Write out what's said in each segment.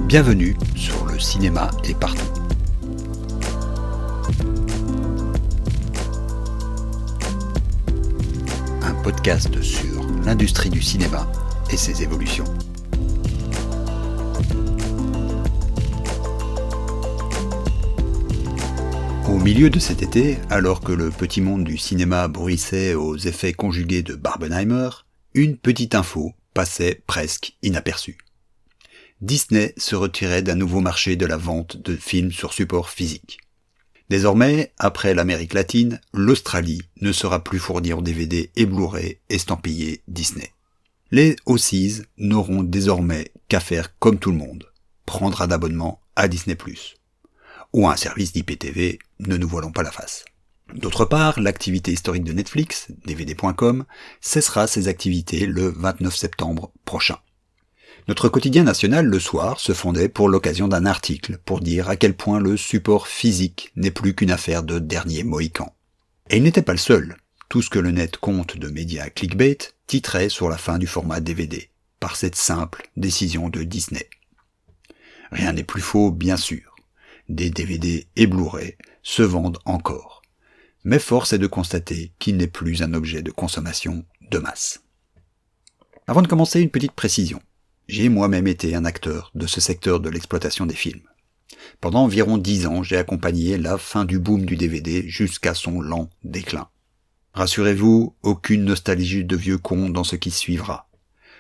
Bienvenue sur Le cinéma est partout. Un podcast sur l'industrie du cinéma et ses évolutions. Au milieu de cet été, alors que le petit monde du cinéma bruissait aux effets conjugués de Barbenheimer, une petite info passait presque inaperçue. Disney se retirait d'un nouveau marché de la vente de films sur support physique. Désormais, après l'Amérique latine, l'Australie ne sera plus fournie en DVD et Blu-ray estampillés Disney. Les Aussies n'auront désormais qu'à faire comme tout le monde, prendre un abonnement à Disney+, ou un service d'IPTV, ne nous voilons pas la face. D'autre part, l'activité historique de Netflix, dvd.com, cessera ses activités le 29 septembre prochain. Notre quotidien national, Le Soir, se fondait pour l'occasion d'un article pour dire à quel point le support physique n'est plus qu'une affaire de dernier mohican. Et il n'était pas le seul. Tout ce que le net compte de médias clickbait titrait sur la fin du format DVD, par cette simple décision de Disney. Rien n'est plus faux, bien sûr. Des DVD et Blu-ray se vendent encore. Mais force est de constater qu'il n'est plus un objet de consommation de masse. Avant de commencer, une petite précision. J'ai moi-même été un acteur de ce secteur de l'exploitation des films. Pendant environ 10 ans, j'ai accompagné la fin du boom du DVD jusqu'à son lent déclin. Rassurez-vous, aucune nostalgie de vieux con dans ce qui suivra.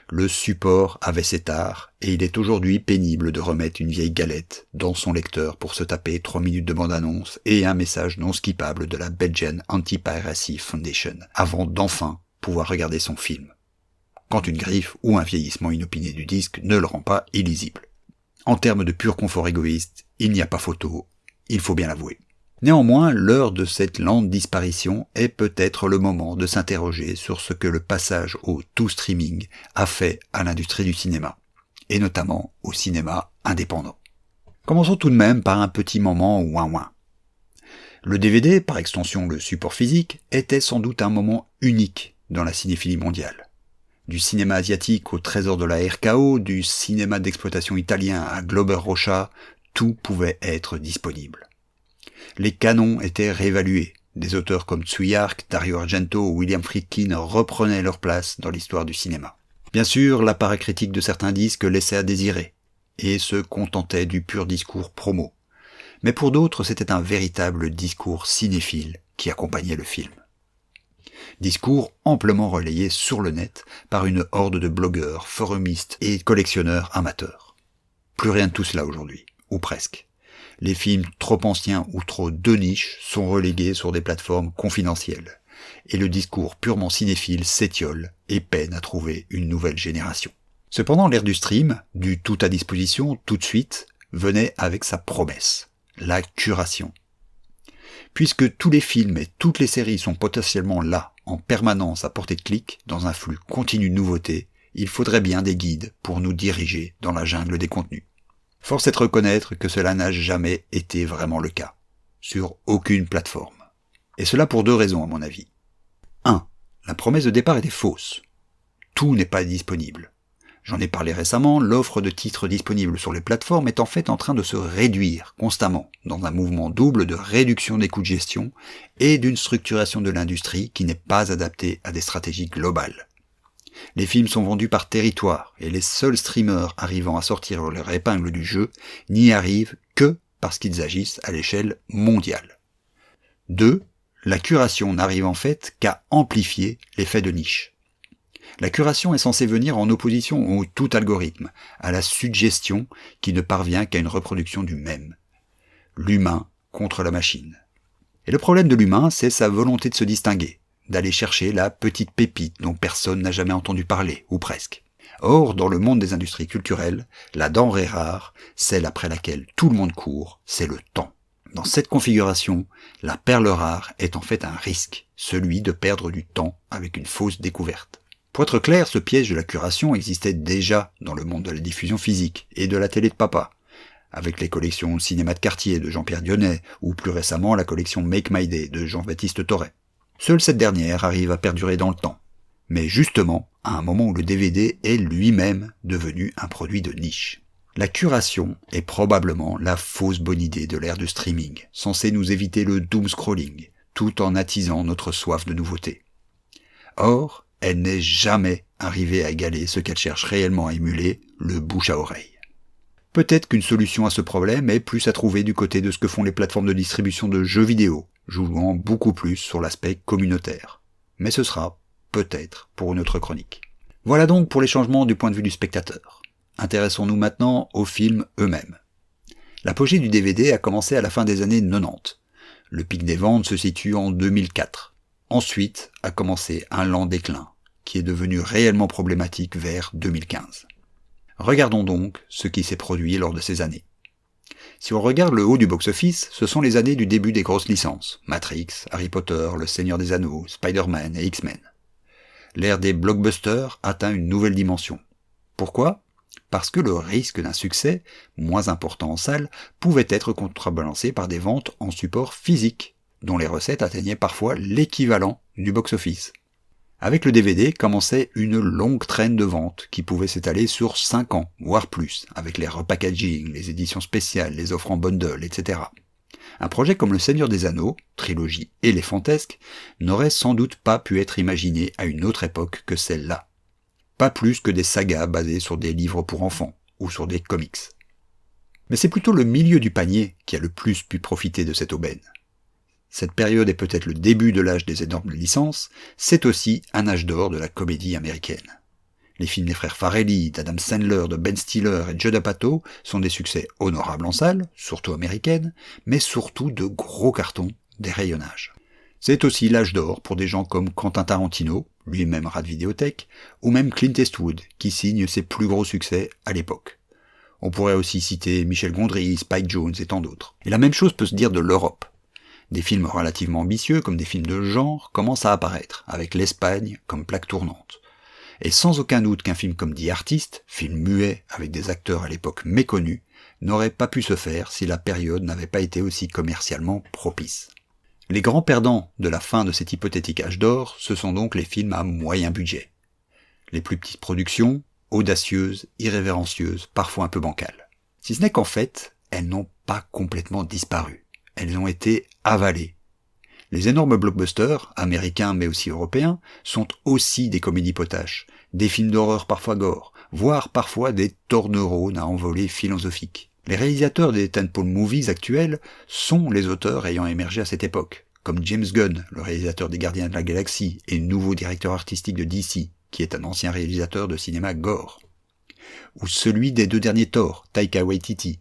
Le support avait ses tares, et il est aujourd'hui pénible de remettre une vieille galette dans son lecteur pour se taper 3 minutes de bande-annonce et un message non skippable de la Belgian Anti-Piracy Foundation, avant d'enfin pouvoir regarder son film. Quand une griffe ou un vieillissement inopiné du disque ne le rend pas illisible. En termes de pur confort égoïste, il n'y a pas photo, il faut bien l'avouer. Néanmoins, l'heure de cette lente disparition est peut-être le moment de s'interroger sur ce que le passage au tout streaming a fait à l'industrie du cinéma, et notamment au cinéma indépendant. Commençons tout de même par un petit moment ouin-ouin. Le DVD, par extension le support physique, était sans doute un moment unique dans la cinéphilie mondiale. Du cinéma asiatique au trésor de la RKO, du cinéma d'exploitation italien à Glober Rocha, tout pouvait être disponible. Les canons étaient réévalués. Des auteurs comme Tsuyark, Dario Argento ou William Friedkin reprenaient leur place dans l'histoire du cinéma. Bien sûr, l'appareil critique de certains disques laissait à désirer, et se contentait du pur discours promo. Mais pour d'autres, c'était un véritable discours cinéphile qui accompagnait le film. Discours amplement relayé sur le net par une horde de blogueurs, forumistes et collectionneurs amateurs. Plus rien de tout cela aujourd'hui, ou presque. Les films trop anciens ou trop de niche sont relégués sur des plateformes confidentielles, et le discours purement cinéphile s'étiole et peine à trouver une nouvelle génération. Cependant, l'ère du stream, du tout à disposition tout de suite, venait avec sa promesse, la curation. Puisque tous les films et toutes les séries sont potentiellement là, en permanence à portée de clic, dans un flux continu de nouveautés, il faudrait bien des guides pour nous diriger dans la jungle des contenus. Force est de reconnaître que cela n'a jamais été vraiment le cas, sur aucune plateforme. Et cela pour 2 raisons à mon avis. 1. La promesse de départ était fausse. Tout n'est pas disponible. J'en ai parlé récemment, l'offre de titres disponibles sur les plateformes est en fait en train de se réduire constamment, dans un mouvement double de réduction des coûts de gestion et d'une structuration de l'industrie qui n'est pas adaptée à des stratégies globales. Les films sont vendus par territoire, et les seuls streamers arrivant à sortir leur épingle du jeu n'y arrivent que parce qu'ils agissent à l'échelle mondiale. 2. La curation n'arrive en fait qu'à amplifier l'effet de niche. La curation est censée venir en opposition au tout algorithme, à la suggestion qui ne parvient qu'à une reproduction du même. L'humain contre la machine. Et le problème de l'humain, c'est sa volonté de se distinguer, d'aller chercher la petite pépite dont personne n'a jamais entendu parler, ou presque. Or, dans le monde des industries culturelles, la denrée rare, celle après laquelle tout le monde court, c'est le temps. Dans cette configuration, la perle rare est en fait un risque, celui de perdre du temps avec une fausse découverte. Pour être clair, ce piège de la curation existait déjà dans le monde de la diffusion physique et de la télé de papa, avec les collections Cinéma de quartier de Jean-Pierre Dionnet ou plus récemment la collection Make My Day de Jean-Baptiste Torret. Seule cette dernière arrive à perdurer dans le temps, mais justement à un moment où le DVD est lui-même devenu un produit de niche. La curation est probablement la fausse bonne idée de l'ère du streaming, censée nous éviter le doom scrolling, tout en attisant notre soif de nouveautés. Or, elle n'est jamais arrivée à égaler ce qu'elle cherche réellement à émuler, le bouche à oreille. Peut-être qu'une solution à ce problème est plus à trouver du côté de ce que font les plateformes de distribution de jeux vidéo, jouant beaucoup plus sur l'aspect communautaire. Mais ce sera, peut-être, pour une autre chronique. Voilà donc pour les changements du point de vue du spectateur. Intéressons-nous maintenant aux films eux-mêmes. L'apogée du DVD a commencé à la fin des années 90. Le pic des ventes se situe en 2004. Ensuite a commencé un lent déclin, qui est devenu réellement problématique vers 2015. Regardons donc ce qui s'est produit lors de ces années. Si on regarde le haut du box-office, ce sont les années du début des grosses licences, Matrix, Harry Potter, Le Seigneur des Anneaux, Spider-Man et X-Men. L'ère des blockbusters atteint une nouvelle dimension. Pourquoi ? Parce que le risque d'un succès, moins important en salle, pouvait être contrebalancé par des ventes en support physique, dont les recettes atteignaient parfois l'équivalent du box-office. Avec le DVD commençait une longue traîne de ventes qui pouvait s'étaler sur 5 ans, voire plus, avec les repackaging, les éditions spéciales, les offres en bundle, etc. Un projet comme Le Seigneur des Anneaux, trilogie éléphantesque, n'aurait sans doute pas pu être imaginé à une autre époque que celle-là. Pas plus que des sagas basées sur des livres pour enfants, ou sur des comics. Mais c'est plutôt le milieu du panier qui a le plus pu profiter de cette aubaine. Cette période est peut-être le début de l'âge des énormes licences, c'est aussi un âge d'or de la comédie américaine. Les films des frères Farrelly, d'Adam Sandler, de Ben Stiller et de Judd Apatow sont des succès honorables en salle, surtout américaines, mais surtout de gros cartons, des rayonnages. C'est aussi l'âge d'or pour des gens comme Quentin Tarantino, lui-même rat de vidéothèque, ou même Clint Eastwood, qui signe ses plus gros succès à l'époque. On pourrait aussi citer Michel Gondry, Spike Jonze et tant d'autres. Et la même chose peut se dire de l'Europe. Des films relativement ambitieux, comme des films de genre, commencent à apparaître, avec l'Espagne comme plaque tournante. Et sans aucun doute qu'un film comme The Artist, film muet avec des acteurs à l'époque méconnus, n'aurait pas pu se faire si la période n'avait pas été aussi commercialement propice. Les grands perdants de la fin de cet hypothétique âge d'or, ce sont donc les films à moyen budget. Les plus petites productions, audacieuses, irrévérencieuses, parfois un peu bancales. Si ce n'est qu'en fait, elles n'ont pas complètement disparu. Elles ont été avalées. Les énormes blockbusters, américains mais aussi européens, sont aussi des comédies potaches, des films d'horreur parfois gore, voire parfois des tourneraunes à envolée philosophique. Les réalisateurs des tentpole movies actuels sont les auteurs ayant émergé à cette époque, comme James Gunn, le réalisateur des Gardiens de la Galaxie et nouveau directeur artistique de DC, qui est un ancien réalisateur de cinéma gore. Ou celui des 2 derniers Thor, Taika Waititi,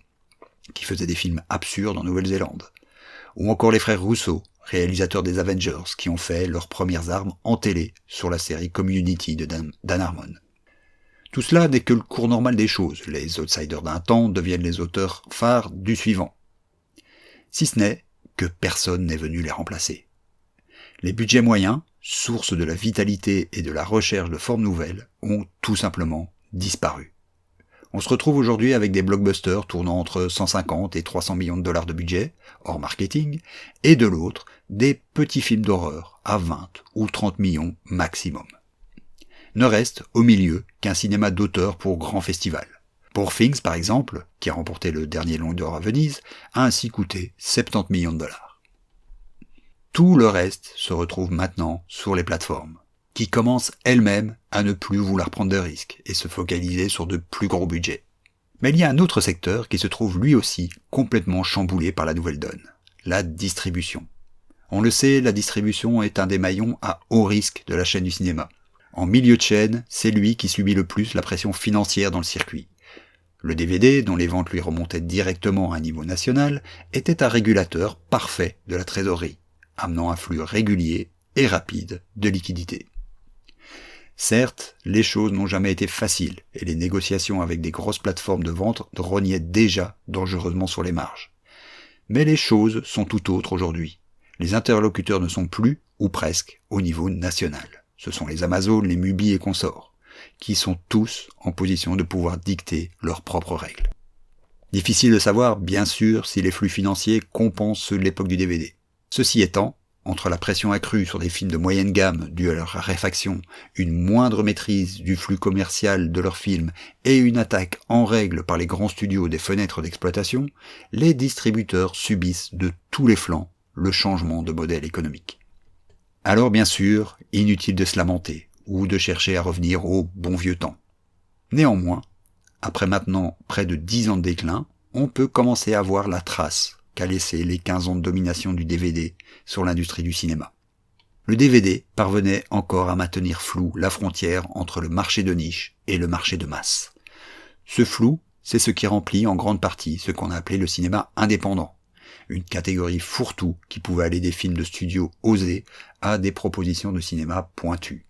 qui faisait des films absurdes en Nouvelle-Zélande. Ou encore les frères Russo, réalisateurs des Avengers, qui ont fait leurs premières armes en télé sur la série Community de Dan Harmon. Tout cela n'est que le cours normal des choses. Les outsiders d'un temps deviennent les auteurs phares du suivant. Si ce n'est que personne n'est venu les remplacer. Les budgets moyens, source de la vitalité et de la recherche de formes nouvelles, ont tout simplement disparu. On se retrouve aujourd'hui avec des blockbusters tournant entre 150 et 300 millions de dollars de budget, hors marketing, et de l'autre, des petits films d'horreur à 20 ou 30 millions maximum. Ne reste au milieu qu'un cinéma d'auteur pour grands festivals. Poor Things, par exemple, qui a remporté le dernier Lion d'Or à Venise, a ainsi coûté 70 millions de dollars. Tout le reste se retrouve maintenant sur les plateformes, qui commencent elles-mêmes à ne plus vouloir prendre de risques et se focaliser sur de plus gros budgets. Mais il y a un autre secteur qui se trouve lui aussi complètement chamboulé par la nouvelle donne, la distribution. On le sait, la distribution est un des maillons à haut risque de la chaîne du cinéma. En milieu de chaîne, c'est lui qui subit le plus la pression financière dans le circuit. Le DVD, dont les ventes lui remontaient directement à un niveau national, était un régulateur parfait de la trésorerie, amenant un flux régulier et rapide de liquidités. Certes, les choses n'ont jamais été faciles et les négociations avec des grosses plateformes de vente rognaient déjà dangereusement sur les marges. Mais les choses sont tout autres aujourd'hui. Les interlocuteurs ne sont plus, ou presque, au niveau national. Ce sont les Amazon, les Mubi et consorts, qui sont tous en position de pouvoir dicter leurs propres règles. Difficile de savoir, bien sûr, si les flux financiers compensent ceux de l'époque du DVD. Ceci étant, entre la pression accrue sur des films de moyenne gamme due à leur raréfaction, une moindre maîtrise du flux commercial de leurs films et une attaque en règle par les grands studios des fenêtres d'exploitation, les distributeurs subissent de tous les flancs le changement de modèle économique. Alors bien sûr, inutile de se lamenter ou de chercher à revenir au bon vieux temps. Néanmoins, après maintenant près de 10 ans de déclin, on peut commencer à voir la trace qu'a laissé les 15 ans de domination du DVD sur l'industrie du cinéma. Le DVD parvenait encore à maintenir floue la frontière entre le marché de niche et le marché de masse. Ce flou, c'est ce qui remplit en grande partie ce qu'on a appelé le cinéma indépendant, une catégorie fourre-tout qui pouvait aller des films de studio osés à des propositions de cinéma pointues.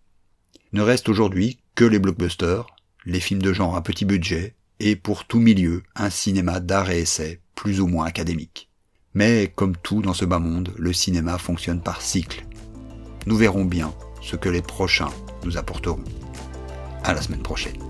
Ne reste aujourd'hui que les blockbusters, les films de genre à petit budget, et pour tout milieu, un cinéma d'art et essai plus ou moins académique. Mais comme tout dans ce bas monde, le cinéma fonctionne par cycle. Nous verrons bien ce que les prochains nous apporteront. À la semaine prochaine.